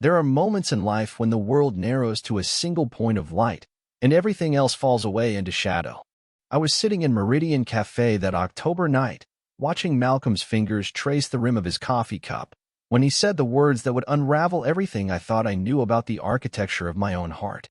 There are moments in life when the world narrows to a single point of light, and everything else falls away into shadow. I was sitting in Meridian Cafe that October night, watching Malcolm's fingers trace the rim of his coffee cup, when he said the words that would unravel everything I thought I knew about the architecture of my own heart.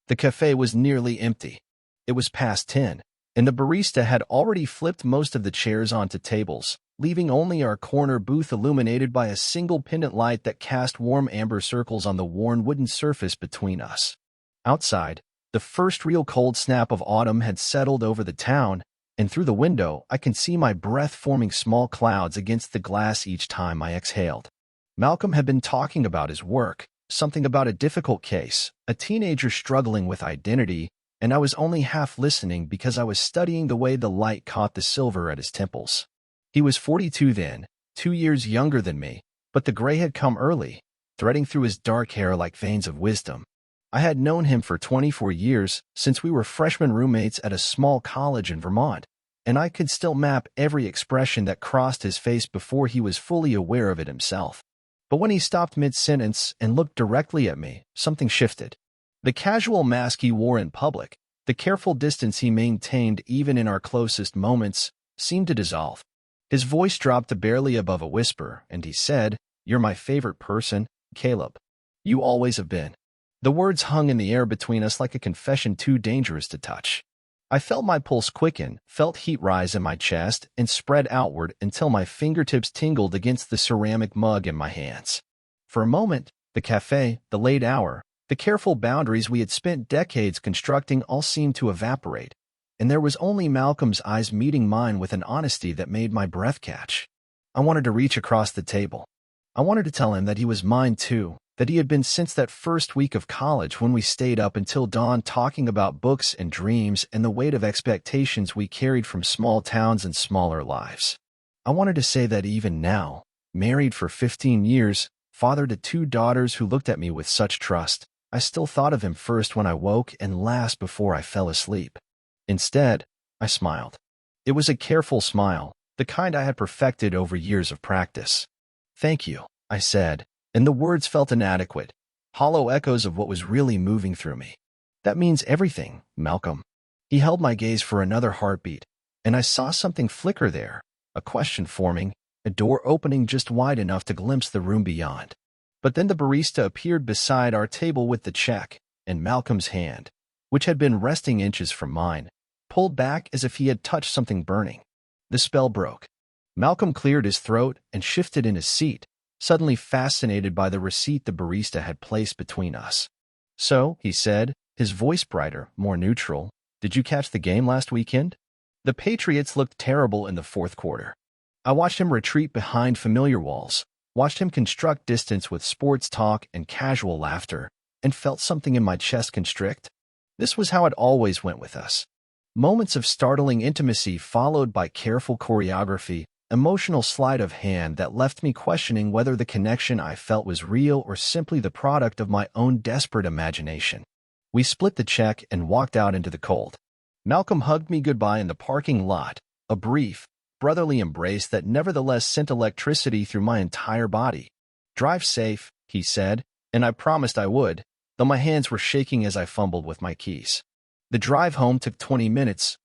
The cafe was nearly empty. It was past 10, and the barista had already flipped most of the chairs onto tables, leaving only our corner booth illuminated by a single pendant light that cast warm amber circles on the worn wooden surface between us. Outside, the first real cold snap of autumn had settled over the town, and through the window I can see my breath forming small clouds against the glass each time I exhaled. Malcolm had been talking about his work, something about a difficult case, a teenager struggling with identity, and I was only half listening because I was studying the way the light caught the silver at his temples. He was 42 then, 2 years younger than me, but the gray had come early, threading through his dark hair like veins of wisdom. I had known him for 24 years, since we were freshman roommates at a small college in Vermont, and I could still map every expression that crossed his face before he was fully aware of it himself. But when he stopped mid-sentence and looked directly at me, something shifted. The casual mask he wore in public, the careful distance he maintained even in our closest moments, seemed to dissolve. His voice dropped to barely above a whisper, and he said, "You're my favorite person, Caleb. You always have been." The words hung in the air between us like a confession too dangerous to touch. I felt my pulse quicken, felt heat rise in my chest, and spread outward until my fingertips tingled against the ceramic mug in my hands. For a moment, the cafe, the late hour, the careful boundaries we had spent decades constructing all seemed to evaporate, and there was only Malcolm's eyes meeting mine with an honesty that made my breath catch. I wanted to reach across the table. I wanted to tell him that he was mine too, that he had been since that first week of college when we stayed up until dawn talking about books and dreams and the weight of expectations we carried from small towns and smaller lives. I wanted to say that even now, married for 15 years, father to 2 daughters who looked at me with such trust, I still thought of him first when I woke and last before I fell asleep. Instead, I smiled. It was a careful smile, the kind I had perfected over years of practice. "Thank you," I said, and the words felt inadequate, hollow echoes of what was really moving through me. "That means everything, Malcolm." He held my gaze for another heartbeat, and I saw something flicker there, a question forming, a door opening just wide enough to glimpse the room beyond. But then the barista appeared beside our table with the check, and Malcolm's hand, which had been resting inches from mine, pulled back as if he had touched something burning. The spell broke. Malcolm cleared his throat and shifted in his seat, suddenly fascinated by the receipt the barista had placed between us. "So," he said, his voice brighter, more neutral, "did you catch the game last weekend?" The Patriots looked terrible in the fourth quarter. I watched him retreat behind familiar walls, watched him construct distance with sports talk and casual laughter, and felt something in my chest constrict. This was how it always went with us. Moments of startling intimacy followed by careful choreography, emotional sleight of hand that left me questioning whether the connection I felt was real or simply the product of my own desperate imagination. We split the check and walked out into the cold. Malcolm hugged me goodbye in the parking lot, a brief, brotherly embrace that nevertheless sent electricity through my entire body. "Drive safe," he said, and I promised I would, though my hands were shaking as I fumbled with my keys. The drive home took 20 minutes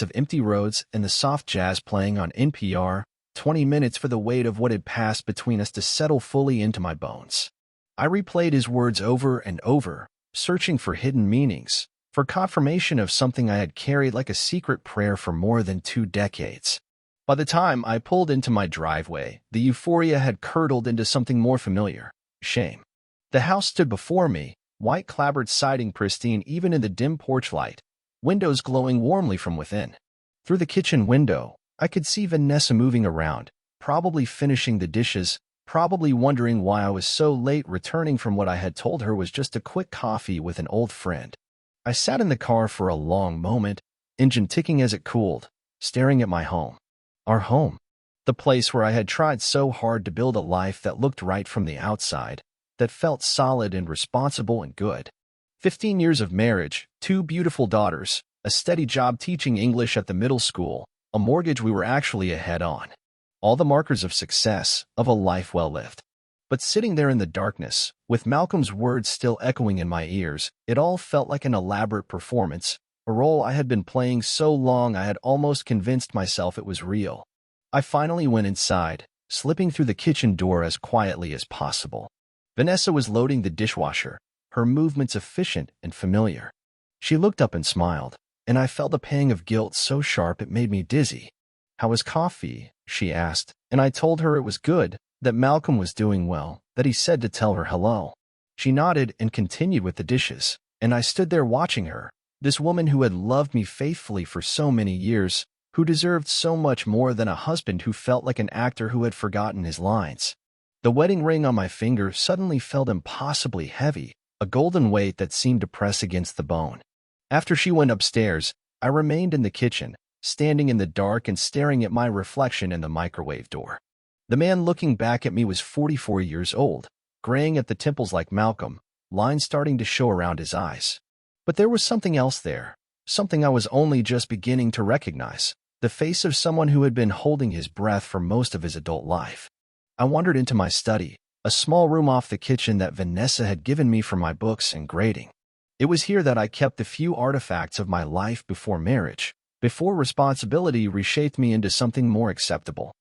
of empty roads and the soft jazz playing on NPR, 20 minutes for the weight of what had passed between us to settle fully into my bones. I replayed his words over and over, searching for hidden meanings, for confirmation of something I had carried like a secret prayer for more than 2 decades. By the time I pulled into my driveway, the euphoria had curdled into something more familiar: shame. The house stood before me, white clapboard siding pristine even in the dim porch light, windows glowing warmly from within. Through the kitchen window, I could see Vanessa moving around, probably finishing the dishes, probably wondering why I was so late returning from what I had told her was just a quick coffee with an old friend. I sat in the car for a long moment, engine ticking as it cooled, staring at my home. Our home. The place where I had tried so hard to build a life that looked right from the outside, that felt solid and responsible and good. 15 years of marriage, 2 beautiful daughters, a steady job teaching English at the middle school, a mortgage we were actually ahead on. All the markers of success, of a life well lived. But sitting there in the darkness, with Malcolm's words still echoing in my ears, it all felt like an elaborate performance, a role I had been playing so long I had almost convinced myself it was real. I finally went inside, slipping through the kitchen door as quietly as possible. Vanessa was loading the dishwasher, her movements efficient and familiar. She looked up and smiled, and I felt a pang of guilt so sharp it made me dizzy. "How was coffee?" she asked, and I told her it was good, that Malcolm was doing well, that he said to tell her hello. She nodded and continued with the dishes, and I stood there watching her, this woman who had loved me faithfully for so many years, who deserved so much more than a husband who felt like an actor who had forgotten his lines. The wedding ring on my finger suddenly felt impossibly heavy, a golden weight that seemed to press against the bone. After she went upstairs, I remained in the kitchen, standing in the dark and staring at my reflection in the microwave door. The man looking back at me was 44 years old, graying at the temples like Malcolm, lines starting to show around his eyes. But there was something else there, something I was only just beginning to recognize, the face of someone who had been holding his breath for most of his adult life. I wandered into my study, a small room off the kitchen that Vanessa had given me for my books and grading. It was here that I kept the few artifacts of my life before marriage, before responsibility reshaped me into something more acceptable.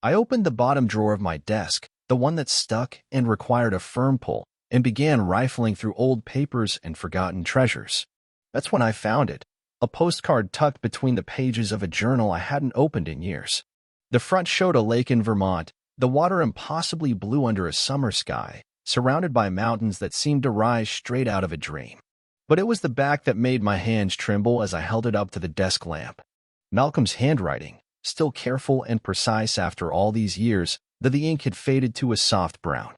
I opened the bottom drawer of my desk, the one that stuck and required a firm pull, and began rifling through old papers and forgotten treasures. That's when I found it, a postcard tucked between the pages of a journal I hadn't opened in years. The front showed a lake in Vermont, the water impossibly blue under a summer sky, surrounded by mountains that seemed to rise straight out of a dream. But it was the back that made my hands tremble as I held it up to the desk lamp. Malcolm's handwriting, still careful and precise after all these years, though the ink had faded to a soft brown.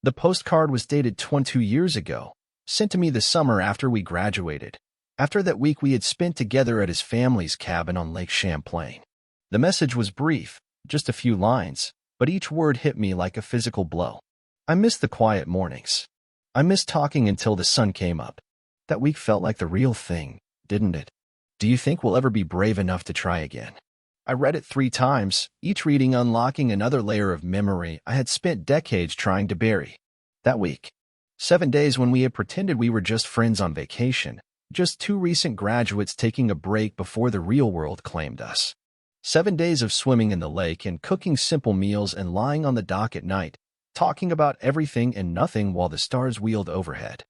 The postcard was dated 22 years ago, sent to me the summer after we graduated, after that week we had spent together at his family's cabin on Lake Champlain. The message was brief, just a few lines, but each word hit me like a physical blow. I missed the quiet mornings. I missed talking until the sun came up. That week felt like the real thing, didn't it? Do you think we'll ever be brave enough to try again? I read it 3 times, each reading unlocking another layer of memory I had spent decades trying to bury. That week. 7 days when we had pretended we were just friends on vacation, just 2 recent graduates taking a break before the real world claimed us. 7 days of swimming in the lake and cooking simple meals and lying on the dock at night, talking about everything and nothing while the stars wheeled overhead.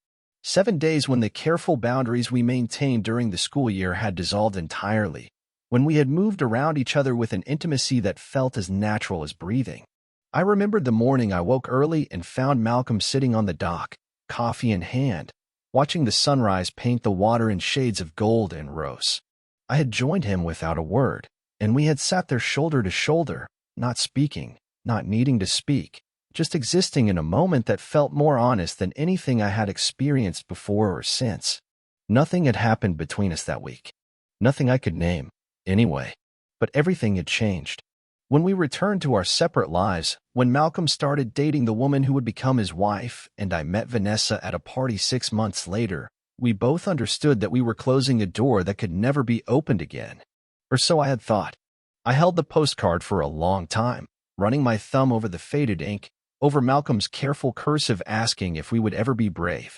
7 days when the careful boundaries we maintained during the school year had dissolved entirely, when we had moved around each other with an intimacy that felt as natural as breathing. I remembered the morning I woke early and found Malcolm sitting on the dock, coffee in hand, watching the sunrise paint the water in shades of gold and rose. I had joined him without a word, and we had sat there shoulder to shoulder, not speaking, not needing to speak, just existing in a moment that felt more honest than anything I had experienced before or since. Nothing had happened between us that week. Nothing I could name, anyway. But everything had changed. When we returned to our separate lives, when Malcolm started dating the woman who would become his wife, and I met Vanessa at a party 6 months later, we both understood that we were closing a door that could never be opened again. Or so I had thought. I held the postcard for a long time, running my thumb over the faded ink, over Malcolm's careful cursive asking if we would ever be brave.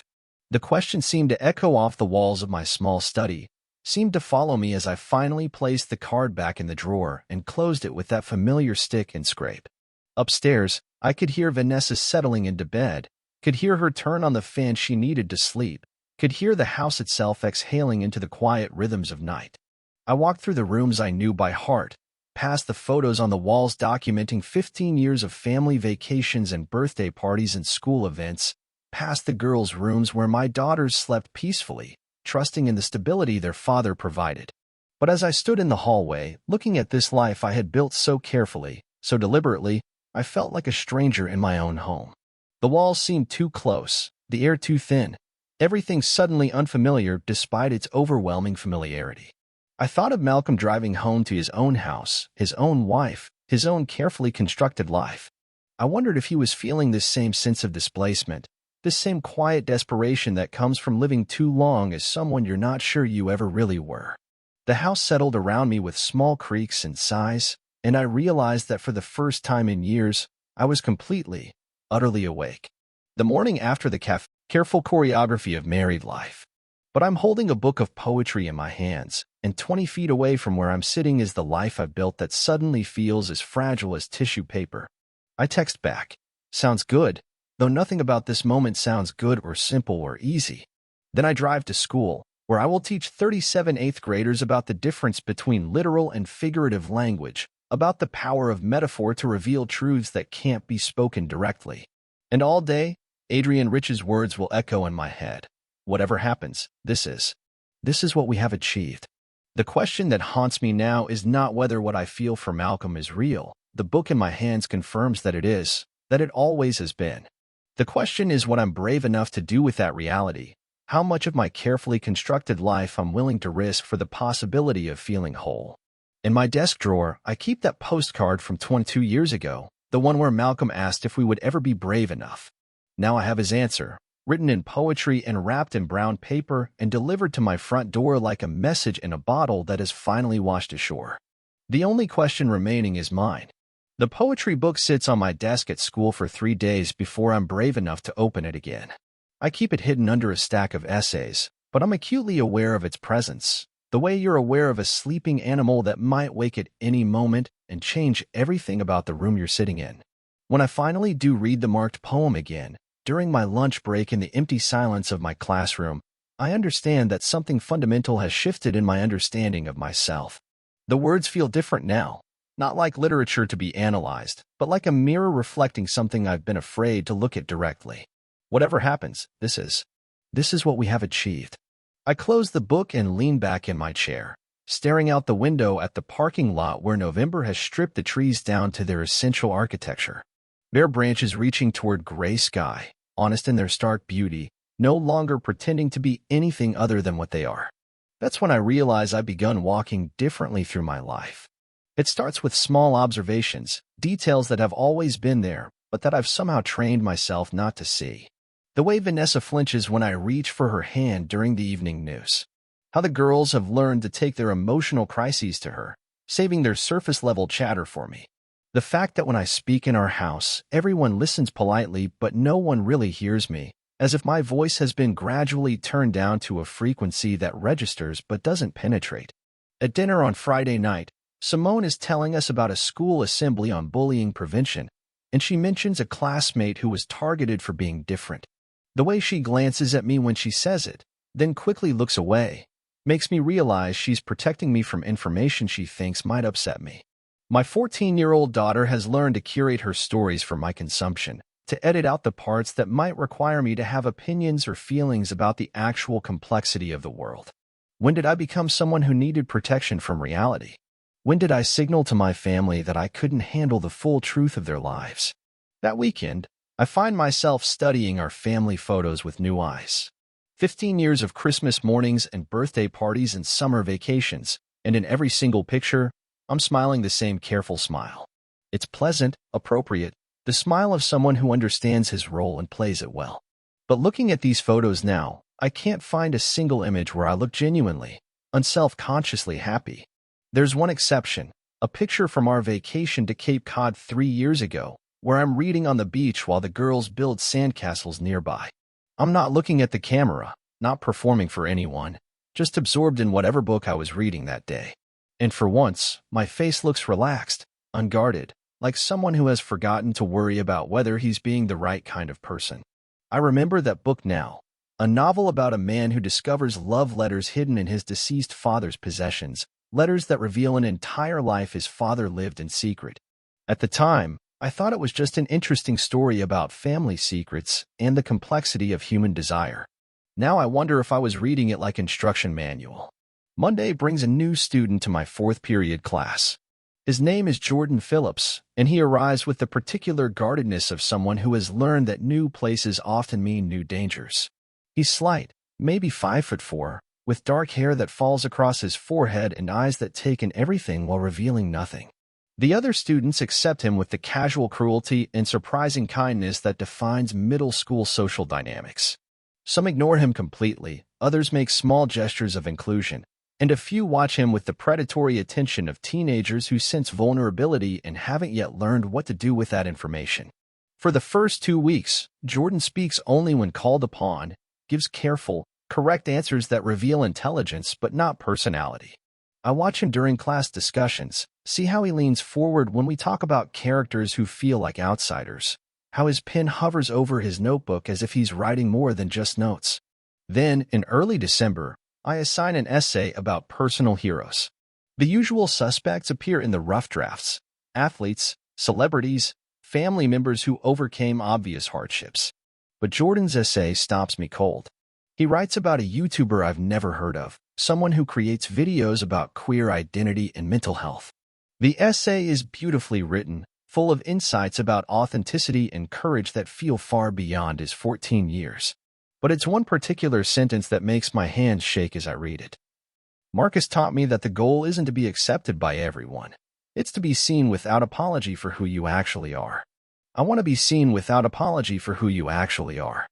The question seemed to echo off the walls of my small study, seemed to follow me as I finally placed the card back in the drawer and closed it with that familiar stick and scrape. Upstairs, I could hear Vanessa settling into bed, could hear her turn on the fan she needed to sleep, could hear the house itself exhaling into the quiet rhythms of night. I walked through the rooms I knew by heart, past the photos on the walls documenting 15 years of family vacations and birthday parties and school events, past the girls' rooms where my daughters slept peacefully, trusting in the stability their father provided. But as I stood in the hallway, looking at this life I had built so carefully, so deliberately, I felt like a stranger in my own home. The walls seemed too close, the air too thin, everything suddenly unfamiliar despite its overwhelming familiarity. I thought of Malcolm driving home to his own house, his own wife, his own carefully constructed life. I wondered if he was feeling this same sense of displacement, this same quiet desperation that comes from living too long as someone you're not sure you ever really were. The house settled around me with small creaks and sighs, and I realized that for the first time in years, I was completely, utterly awake. The morning after the careful choreography of married life. But I'm holding a book of poetry in my hands, and 20 feet away from where I'm sitting is the life I've built that suddenly feels as fragile as tissue paper. I text back. Sounds good, though nothing about this moment sounds good or simple or easy. Then I drive to school, where I will teach 37 eighth graders about the difference between literal and figurative language, about the power of metaphor to reveal truths that can't be spoken directly. And all day, Adrian Rich's words will echo in my head. Whatever happens, this is what we have achieved. The question that haunts me now is not whether what I feel for Malcolm is real. The book in my hands confirms that it is, that it always has been. The question is what I'm brave enough to do with that reality, how much of my carefully constructed life I'm willing to risk for the possibility of feeling whole. In my desk drawer, I keep that postcard from 22 years ago, the one where Malcolm asked if we would ever be brave enough. Now I have his answer, written in poetry and wrapped in brown paper and delivered to my front door like a message in a bottle that has finally washed ashore. The only question remaining is mine. The poetry book sits on my desk at school for 3 days before I'm brave enough to open it again. I keep it hidden under a stack of essays, but I'm acutely aware of its presence, the way you're aware of a sleeping animal that might wake at any moment and change everything about the room you're sitting in. When I finally do read the marked poem again, during my lunch break in the empty silence of my classroom, I understand that something fundamental has shifted in my understanding of myself. The words feel different now, not like literature to be analyzed, but like a mirror reflecting something I've been afraid to look at directly. Whatever happens, this is what we have achieved. I close the book and lean back in my chair, staring out the window at the parking lot where November has stripped the trees down to their essential architecture. Bare branches reaching toward gray sky, honest in their stark beauty, no longer pretending to be anything other than what they are. That's when I realize I've begun walking differently through my life. It starts with small observations, details that have always been there, but that I've somehow trained myself not to see. The way Vanessa flinches when I reach for her hand during the evening news. How the girls have learned to take their emotional crises to her, saving their surface-level chatter for me. The fact that when I speak in our house, everyone listens politely but no one really hears me, as if my voice has been gradually turned down to a frequency that registers but doesn't penetrate. At dinner on Friday night, Simone is telling us about a school assembly on bullying prevention, and she mentions a classmate who was targeted for being different. The way she glances at me when she says it, then quickly looks away, makes me realize she's protecting me from information she thinks might upset me. My 14-year-old daughter has learned to curate her stories for my consumption, to edit out the parts that might require me to have opinions or feelings about the actual complexity of the world. When did I become someone who needed protection from reality? When did I signal to my family that I couldn't handle the full truth of their lives? That weekend, I find myself studying our family photos with new eyes. 15 years of Christmas mornings and birthday parties and summer vacations, and in every single picture, I'm smiling the same careful smile. It's pleasant, appropriate, the smile of someone who understands his role and plays it well. But looking at these photos now, I can't find a single image where I look genuinely, unself-consciously happy. There's one exception, a picture from our vacation to Cape Cod 3 years ago, where I'm reading on the beach while the girls build sandcastles nearby. I'm not looking at the camera, not performing for anyone, just absorbed in whatever book I was reading that day. And for once, my face looks relaxed, unguarded, like someone who has forgotten to worry about whether he's being the right kind of person. I remember that book now, a novel about a man who discovers love letters hidden in his deceased father's possessions, letters that reveal an entire life his father lived in secret. At the time, I thought it was just an interesting story about family secrets and the complexity of human desire. Now I wonder if I was reading it like instruction manual. Monday brings a new student to my 4th period class. His name is Jordan Phillips, and he arrives with the particular guardedness of someone who has learned that new places often mean new dangers. He's slight, maybe 5'4", with dark hair that falls across his forehead and eyes that take in everything while revealing nothing. The other students accept him with the casual cruelty and surprising kindness that defines middle school social dynamics. Some ignore him completely, others make small gestures of inclusion, and a few watch him with the predatory attention of teenagers who sense vulnerability and haven't yet learned what to do with that information. For the first 2 weeks, Jordan speaks only when called upon, gives careful, correct answers that reveal intelligence but not personality. I watch him during class discussions, see how he leans forward when we talk about characters who feel like outsiders, how his pen hovers over his notebook as if he's writing more than just notes. Then, in early December, I assign an essay about personal heroes. The usual suspects appear in the rough drafts: athletes, celebrities, family members who overcame obvious hardships. But Jordan's essay stops me cold. He writes about a YouTuber I've never heard of, someone who creates videos about queer identity and mental health. The essay is beautifully written, full of insights about authenticity and courage that feel far beyond his 14 years. But it's one particular sentence that makes my hands shake as I read it. Marcus taught me that the goal isn't to be accepted by everyone. It's to be seen without apology for who you actually are. I want to be seen without apology for who you actually are.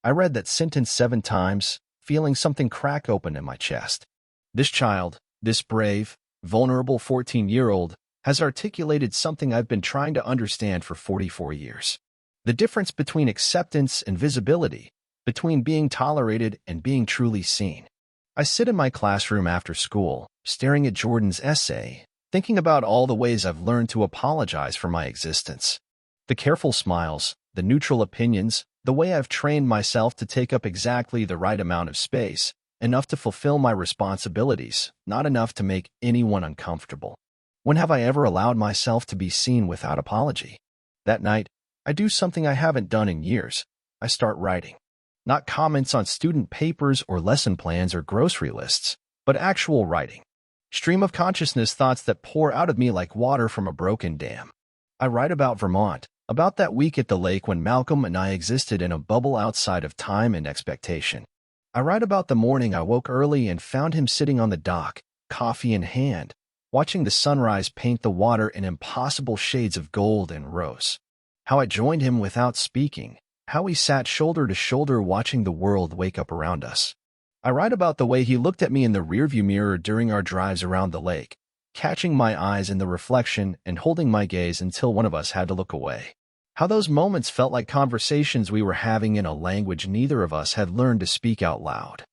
I read that sentence 7 times, feeling something crack open in my chest. This child, this brave, vulnerable 14-year-old, has articulated something I've been trying to understand for 44 years. The difference between acceptance and visibility, between being tolerated and being truly seen. I sit in my classroom after school, staring at Jordan's essay, thinking about all the ways I've learned to apologize for my existence. The careful smiles, the neutral opinions, the way I've trained myself to take up exactly the right amount of space, enough to fulfill my responsibilities, not enough to make anyone uncomfortable. When have I ever allowed myself to be seen without apology? That night, I do something I haven't done in years. I start writing. Not comments on student papers or lesson plans or grocery lists, but actual writing. Stream of consciousness thoughts that pour out of me like water from a broken dam. I write about Vermont, about that week at the lake when Malcolm and I existed in a bubble outside of time and expectation. I write about the morning I woke early and found him sitting on the dock, coffee in hand, watching the sunrise paint the water in impossible shades of gold and rose. How I joined him without speaking, how we sat shoulder to shoulder watching the world wake up around us. I write about the way he looked at me in the rearview mirror during our drives around the lake, catching my eyes in the reflection and holding my gaze until one of us had to look away. How those moments felt like conversations we were having in a language neither of us had learned to speak out loud.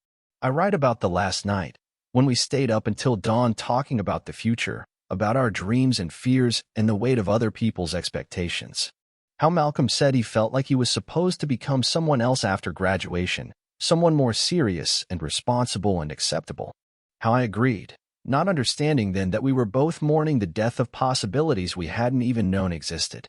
I write about the last night, when we stayed up until dawn talking about the future, about our dreams and fears and the weight of other people's expectations. How Malcolm said he felt like he was supposed to become someone else after graduation, someone more serious and responsible and acceptable. How I agreed, not understanding then that we were both mourning the death of possibilities we hadn't even known existed.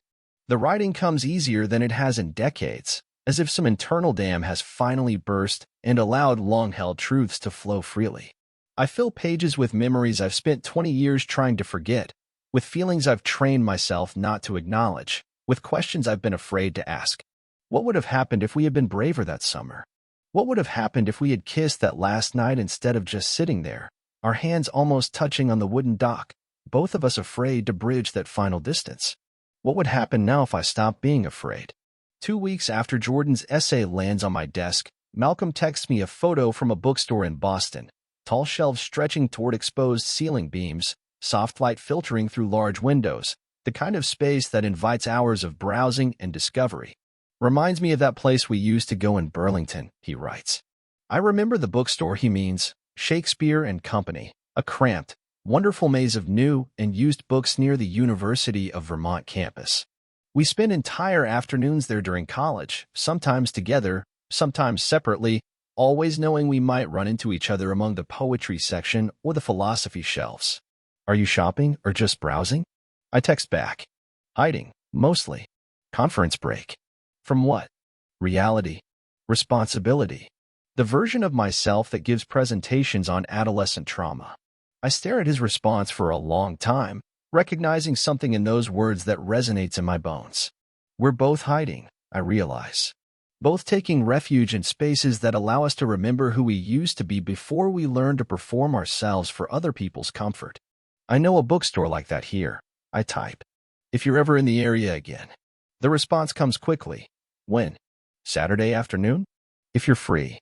The writing comes easier than it has in decades, as if some internal dam has finally burst and allowed long-held truths to flow freely. I fill pages with memories I've spent 20 years trying to forget, with feelings I've trained myself not to acknowledge, with questions I've been afraid to ask. What would have happened if we had been braver that summer? What would have happened if we had kissed that last night instead of just sitting there, our hands almost touching on the wooden dock, both of us afraid to bridge that final distance? What would happen now if I stopped being afraid? 2 weeks after Jordan's essay lands on my desk, Malcolm texts me a photo from a bookstore in Boston, tall shelves stretching toward exposed ceiling beams, soft light filtering through large windows, the kind of space that invites hours of browsing and discovery. Reminds me of that place we used to go in Burlington, he writes. I remember the bookstore he means, Shakespeare and Company, a cramped, wonderful maze of new and used books near the University of Vermont campus. We spent entire afternoons there during college, sometimes together, sometimes separately, always knowing we might run into each other among the poetry section or the philosophy shelves. Are you shopping or just browsing? I text back. Hiding, mostly. Conference break. From what? Reality. Responsibility. The version of myself that gives presentations on adolescent trauma. I stare at his response for a long time, recognizing something in those words that resonates in my bones. We're both hiding, I realize. Both taking refuge in spaces that allow us to remember who we used to be before we learn to perform ourselves for other people's comfort. I know a bookstore like that here. I type. If you're ever in the area again. The response comes quickly. When? Saturday afternoon? If you're free.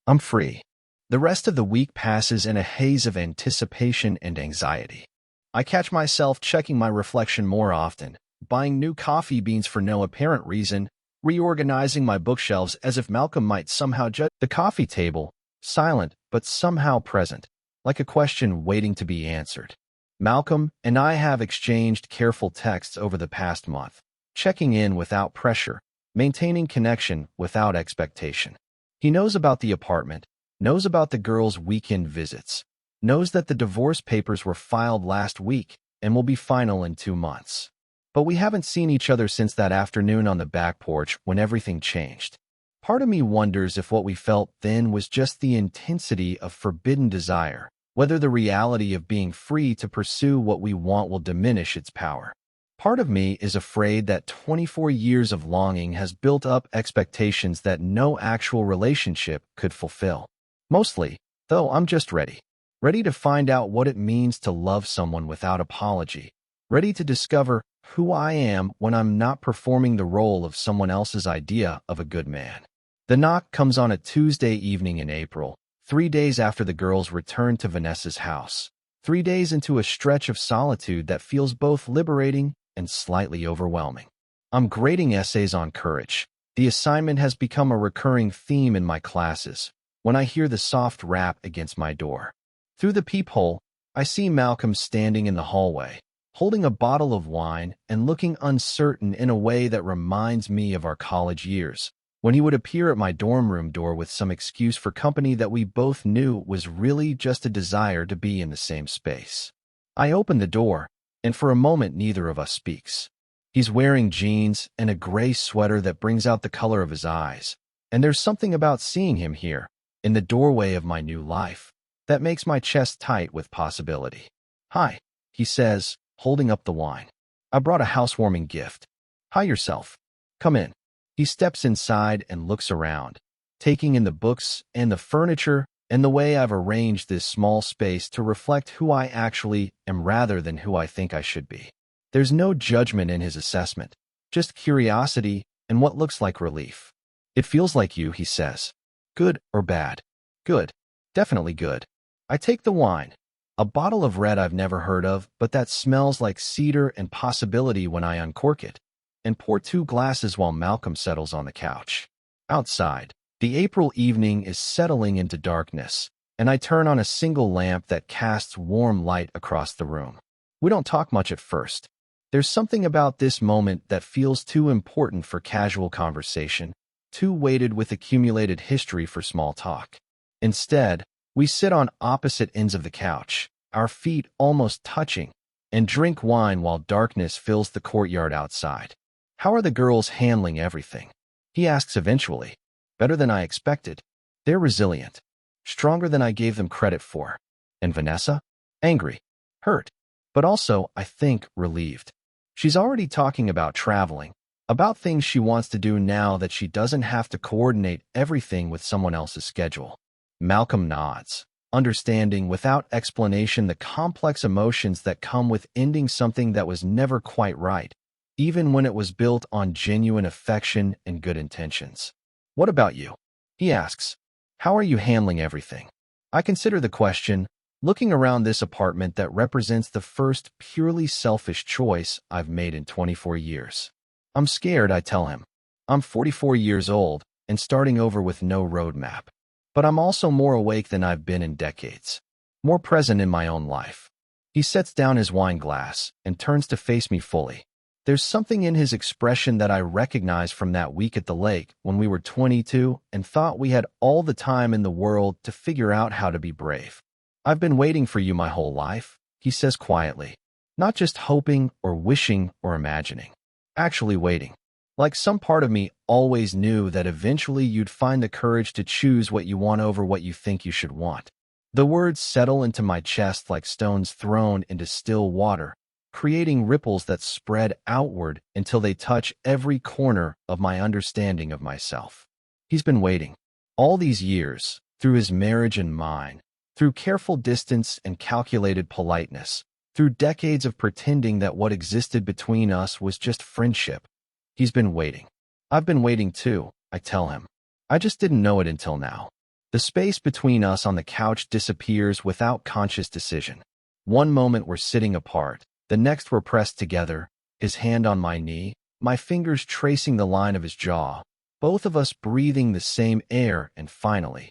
I'm free. The rest of the week passes in a haze of anticipation and anxiety. I catch myself checking my reflection more often, buying new coffee beans for no apparent reason, reorganizing my bookshelves as if Malcolm might somehow judge the coffee table, silent but somehow present, like a question waiting to be answered. Malcolm and I have exchanged careful texts over the past month, checking in without pressure, maintaining connection without expectation. He knows about the apartment, knows about the girls' weekend visits, knows that the divorce papers were filed last week and will be final in 2 months. But we haven't seen each other since that afternoon on the back porch when everything changed. Part of me wonders if what we felt then was just the intensity of forbidden desire, whether the reality of being free to pursue what we want will diminish its power. Part of me is afraid that 24 years of longing has built up expectations that no actual relationship could fulfill. Mostly, though, I'm just ready. Ready to find out what it means to love someone without apology. Ready to discover who I am when I'm not performing the role of someone else's idea of a good man. The knock comes on a Tuesday evening in April, 3 days after the girls return to Vanessa's house. 3 days into a stretch of solitude that feels both liberating and slightly overwhelming. I'm grading essays on courage. The assignment has become a recurring theme in my classes when I hear the soft rap against my door. Through the peephole, I see Malcolm standing in the hallway, holding a bottle of wine and looking uncertain in a way that reminds me of our college years, when he would appear at my dorm room door with some excuse for company that we both knew was really just a desire to be in the same space. I open the door, and for a moment neither of us speaks. He's wearing jeans and a gray sweater that brings out the color of his eyes, and there's something about seeing him here, in the doorway of my new life, that makes my chest tight with possibility. "Hi," he says, holding up the wine. "I brought a housewarming gift. Hi yourself. Come in." He steps inside and looks around, taking in the books and the furniture and the way I've arranged this small space to reflect who I actually am rather than who I think I should be. There's no judgment in his assessment, just curiosity and what looks like relief. "It feels like you," he says. "Good or bad?" "Good. Definitely good." I take the wine, a bottle of red I've never heard of, but that smells like cedar and possibility when I uncork it, and pour 2 glasses while Malcolm settles on the couch. Outside, the April evening is settling into darkness, and I turn on a single lamp that casts warm light across the room. We don't talk much at first. There's something about this moment that feels too important for casual conversation, too weighted with accumulated history for small talk. Instead, we sit on opposite ends of the couch, our feet almost touching, and drink wine while darkness fills the courtyard outside. "How are the girls handling everything?" he asks eventually. "Better than I expected. They're resilient. Stronger than I gave them credit for." "And Vanessa?" "Angry. Hurt. But also, I think, relieved. She's already talking about traveling, about things she wants to do now that she doesn't have to coordinate everything with someone else's schedule." Malcolm nods, understanding without explanation the complex emotions that come with ending something that was never quite right, even when it was built on genuine affection and good intentions. "What about you?" he asks. "How are you handling everything?" I consider the question, looking around this apartment that represents the first purely selfish choice I've made in 24 years. "I'm scared," I tell him. "I'm 44 years old and starting over with no roadmap. But I'm also more awake than I've been in decades, more present in my own life." He sets down his wine glass and turns to face me fully. There's something in his expression that I recognize from that week at the lake when we were 22 and thought we had all the time in the world to figure out how to be brave. "I've been waiting for you my whole life," he says quietly. "Not just hoping or wishing or imagining. Actually waiting. Like some part of me always knew that eventually you'd find the courage to choose what you want over what you think you should want." The words settle into my chest like stones thrown into still water, creating ripples that spread outward until they touch every corner of my understanding of myself. He's been waiting. All these years, through his marriage and mine, through careful distance and calculated politeness, through decades of pretending that what existed between us was just friendship. He's been waiting. I've been waiting too, I tell him. I just didn't know it until now. The space between us on the couch disappears without conscious decision. One moment we're sitting apart, the next we're pressed together, his hand on my knee, my fingers tracing the line of his jaw, both of us breathing the same air and finally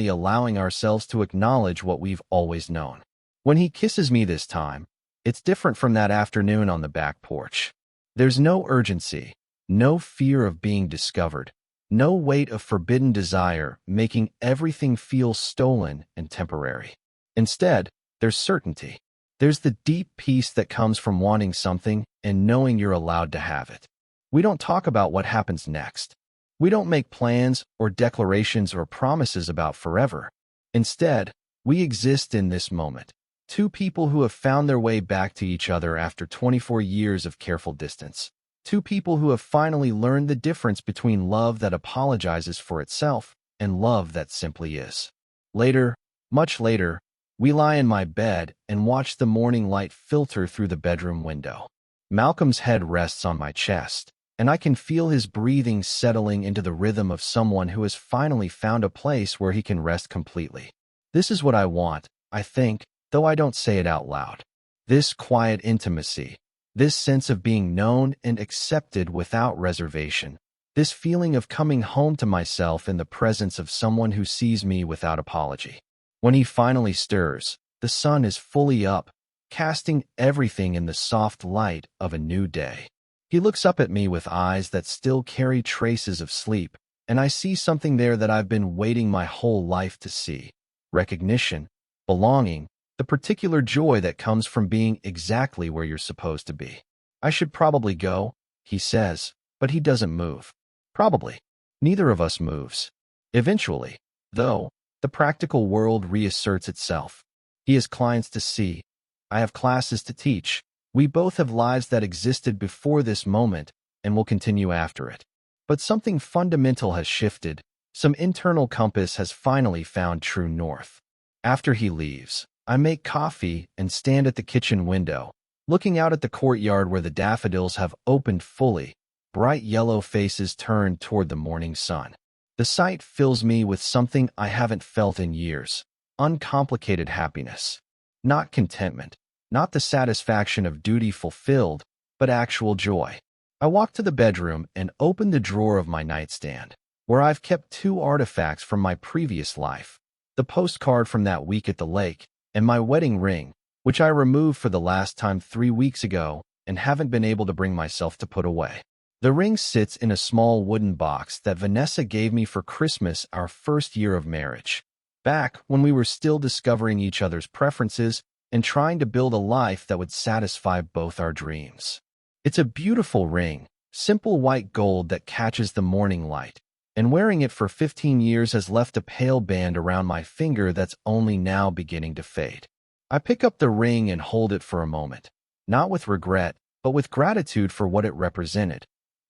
allowing ourselves to acknowledge what we've always known. When he kisses me this time, it's different from that afternoon on the back porch. There's no urgency, no fear of being discovered, no weight of forbidden desire making everything feel stolen and temporary. Instead, there's certainty. There's the deep peace that comes from wanting something and knowing you're allowed to have it. We don't talk about what happens next. We don't make plans or declarations or promises about forever. Instead, we exist in this moment. Two people who have found their way back to each other after 24 years of careful distance. Two people who have finally learned the difference between love that apologizes for itself and love that simply is. Later, much later, we lie in my bed and watch the morning light filter through the bedroom window. Malcolm's head rests on my chest, and I can feel his breathing settling into the rhythm of someone who has finally found a place where he can rest completely. This is what I want, I think, though I don't say it out loud. This quiet intimacy, this sense of being known and accepted without reservation, this feeling of coming home to myself in the presence of someone who sees me without apology. When he finally stirs, the sun is fully up, casting everything in the soft light of a new day. He looks up at me with eyes that still carry traces of sleep, and I see something there that I've been waiting my whole life to see. Recognition, belonging, the particular joy that comes from being exactly where you're supposed to be. I should probably go, he says, but he doesn't move. Probably. Neither of us moves. Eventually, though, the practical world reasserts itself. He has clients to see. I have classes to teach. We both have lives that existed before this moment and will continue after it. But something fundamental has shifted. Some internal compass has finally found true north. After he leaves, I make coffee and stand at the kitchen window, looking out at the courtyard where the daffodils have opened fully, bright yellow faces turned toward the morning sun. The sight fills me with something I haven't felt in years, uncomplicated happiness. Not contentment, not the satisfaction of duty fulfilled, but actual joy. I walk to the bedroom and open the drawer of my nightstand, where I've kept two artifacts from my previous life, the postcard from that week at the lake, and my wedding ring, which I removed for the last time 3 weeks ago and haven't been able to bring myself to put away. The ring sits in a small wooden box that Vanessa gave me for Christmas our first year of marriage, back when we were still discovering each other's preferences and trying to build a life that would satisfy both our dreams. It's a beautiful ring, simple white gold that catches the morning light, and wearing it for 15 years has left a pale band around my finger that's only now beginning to fade. I pick up the ring and hold it for a moment, not with regret, but with gratitude for what it represented.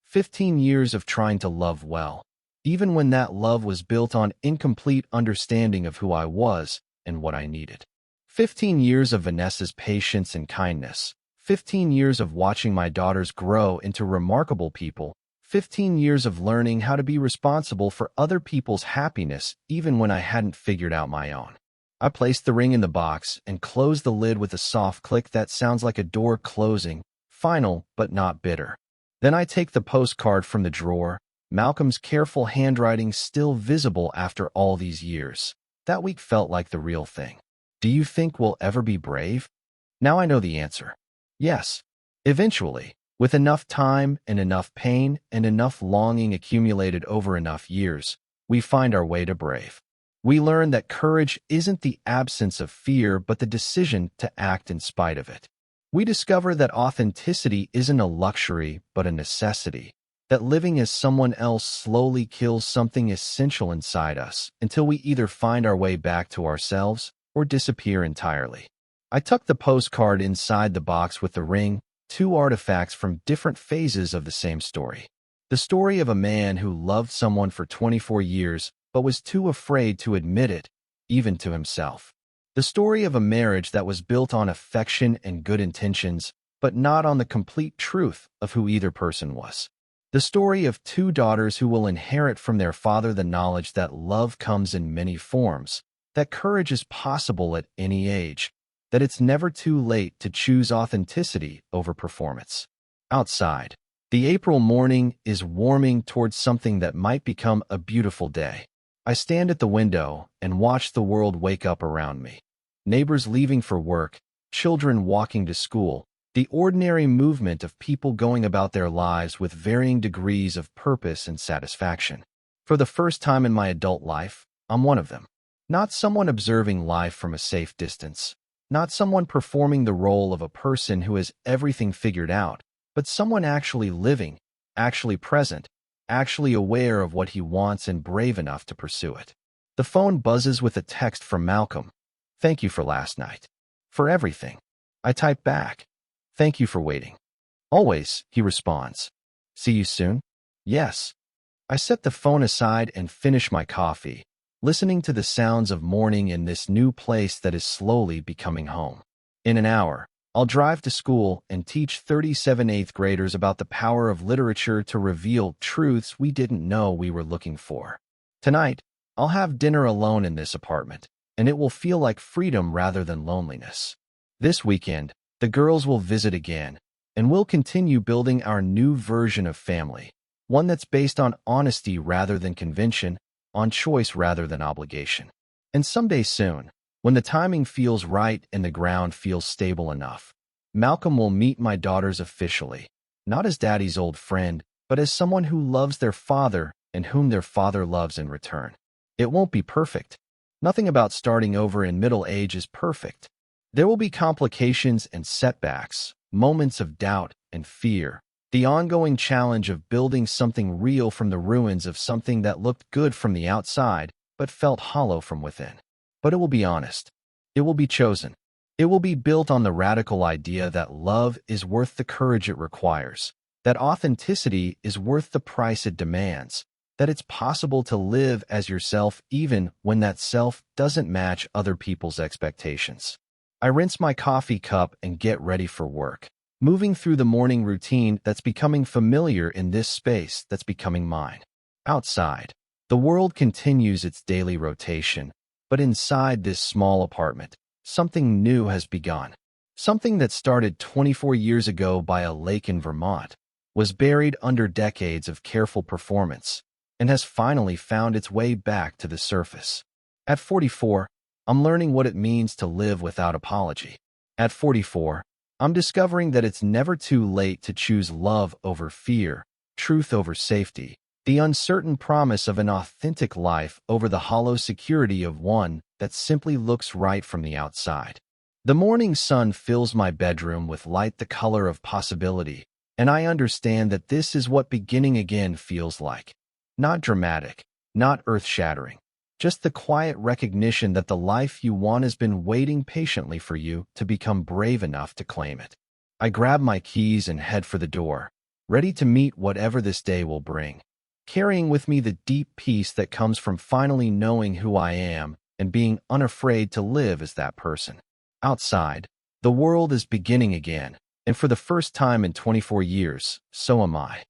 15 years of trying to love well, even when that love was built on incomplete understanding of who I was and what I needed. 15 years of Vanessa's patience and kindness. 15 years of watching my daughters grow into remarkable people. 15 years of learning how to be responsible for other people's happiness even when I hadn't figured out my own. I placed the ring in the box and closed the lid with a soft click that sounds like a door closing, final but not bitter. Then I take the postcard from the drawer, Malcolm's careful handwriting still visible after all these years. That week felt like the real thing. Do you think we'll ever be brave? Now I know the answer. Yes. Eventually, with enough time and enough pain and enough longing accumulated over enough years, we find our way to brave. We learn that courage isn't the absence of fear, but the decision to act in spite of it. We discover that authenticity isn't a luxury, but a necessity. That living as someone else slowly kills something essential inside us until we either find our way back to ourselves or disappear entirely. I tuck the postcard inside the box with the ring, two artifacts from different phases of the same story. The story of a man who loved someone for 24 years but was too afraid to admit it, even to himself. The story of a marriage that was built on affection and good intentions, but not on the complete truth of who either person was. The story of two daughters who will inherit from their father the knowledge that love comes in many forms, that courage is possible at any age, that it's never too late to choose authenticity over performance. Outside, The April morning is warming towards something that might become a beautiful day. I stand at the window and watch the world wake up around me. Neighbors leaving for work, children walking to school, the ordinary movement of people going about their lives with varying degrees of purpose and satisfaction. For the first time in my adult life, I'm one of them. Not someone observing life from a safe distance. Not someone performing the role of a person who has everything figured out, but someone actually living, actually present, actually aware of what he wants and brave enough to pursue it. The phone buzzes with a text from Malcolm. "Thank you for last night. For everything." I type back. "Thank you for waiting." "Always," he responds. "See you soon?" "Yes." I set the phone aside and finish my coffee, listening to the sounds of morning in this new place that is slowly becoming home. In an hour, I'll drive to school and teach 37 eighth graders about the power of literature to reveal truths we didn't know we were looking for. Tonight, I'll have dinner alone in this apartment, and it will feel like freedom rather than loneliness. This weekend, the girls will visit again, and we'll continue building our new version of family, one that's based on honesty rather than convention, on choice rather than obligation. And someday soon, when the timing feels right and the ground feels stable enough, Malcolm will meet my daughters officially, not as Daddy's old friend, but as someone who loves their father and whom their father loves in return. It won't be perfect. Nothing about starting over in middle age is perfect. There will be complications and setbacks, moments of doubt and fear, the ongoing challenge of building something real from the ruins of something that looked good from the outside but felt hollow from within. But it will be honest. It will be chosen. It will be built on the radical idea that love is worth the courage it requires, that authenticity is worth the price it demands, that it's possible to live as yourself even when that self doesn't match other people's expectations. I rinse my coffee cup and get ready for work, moving through the morning routine that's becoming familiar in this space that's becoming mine. Outside, the world continues its daily rotation, but inside this small apartment, something new has begun. Something that started 24 years ago by a lake in Vermont, was buried under decades of careful performance, and has finally found its way back to the surface. At 44, I'm learning what it means to live without apology. At 44, I'm discovering that it's never too late to choose love over fear, truth over safety, the uncertain promise of an authentic life over the hollow security of one that simply looks right from the outside. The morning sun fills my bedroom with light the color of possibility, and I understand that this is what beginning again feels like. Not dramatic, not earth-shattering, just the quiet recognition that the life you want has been waiting patiently for you to become brave enough to claim it. I grab my keys and head for the door, ready to meet whatever this day will bring, carrying with me the deep peace that comes from finally knowing who I am and being unafraid to live as that person. Outside, the world is beginning again, and for the first time in 24 years, so am I.